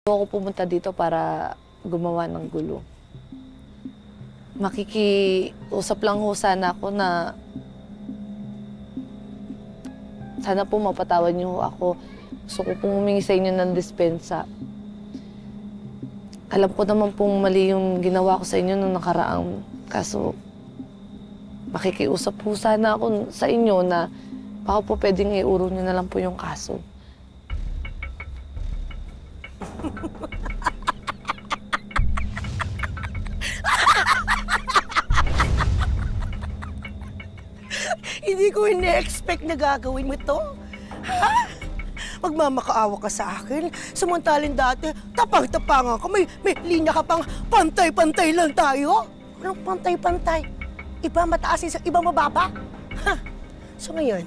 Ako pumunta dito para gumawa ng gulo. Makikiusap lang ho sana ako na sana po mapatawad niyo ho ako. Gusto ko pong humingi sa inyo ng dispensa. Alam ko naman pong mali yung ginawa ko sa inyo nung nakaraang kaso. Makikiusap po sana ako sa inyo na baka po pwedeng iurong niyo na lang po yung kaso. Hindi ko ine-expect na gagawin mo to. Ha? Magmamakaawa ka sa akin. Samantalin dati, tapang-tapangan ka. May linya ka pang pantay-pantay lang tayo. Anong pantay-pantay? Iba mataas, iba mababa. Ha? So ngayon,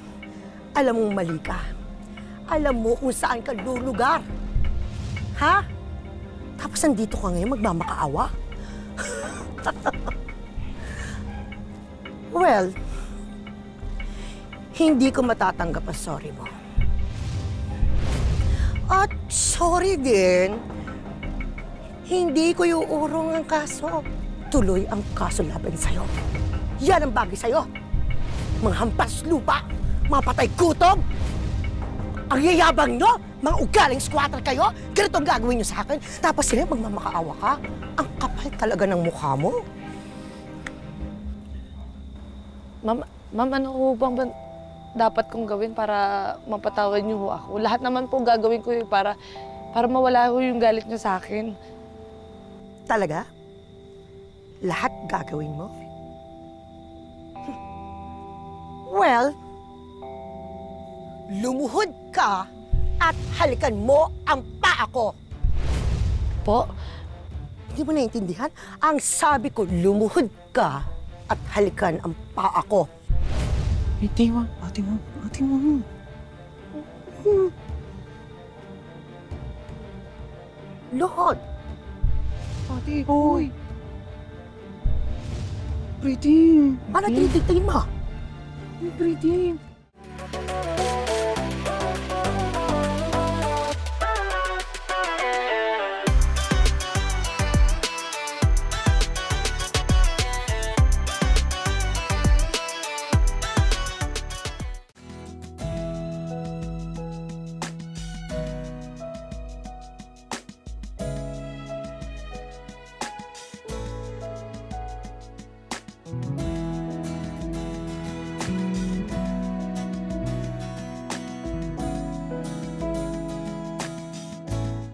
alam mong mali ka. Alam mo kung saan ka lulugar. Ha? Tapos nandito ka ngayon magmamakaawa? Well, hindi ko matatanggap ang sorry mo. At sorry din, hindi ko iuurong ang kaso. Tuloy ang kaso laban sa'yo. Yan ang bagay sa'yo. Mga hampas lupa, mga patay gutom. Ang yayabang nyo, mga ugaling squatter kayo, ganito ang gagawin nyo sa akin. Tapos sila magmamakaawa ka. Ang kapal talaga ng mukha mo. Ma'am, ano ho bang dapat kong gawin para mapatawad niyo ho ako? Lahat naman po gagawin ko para mawala ho yung galit niyo sa akin. Talaga? Lahat gagawin mo? Well, lumuhod ka at halikan mo ang paa ko. Po? Hindi mo naiintindihan? Ang sabi ko, lumuhod ka at halikan ang paa ko. Ate, wag. Ate, wag. Ate, wag. Luhod! Ate, hoy. Pretty. Ano tinitigtingin mo? Pretty.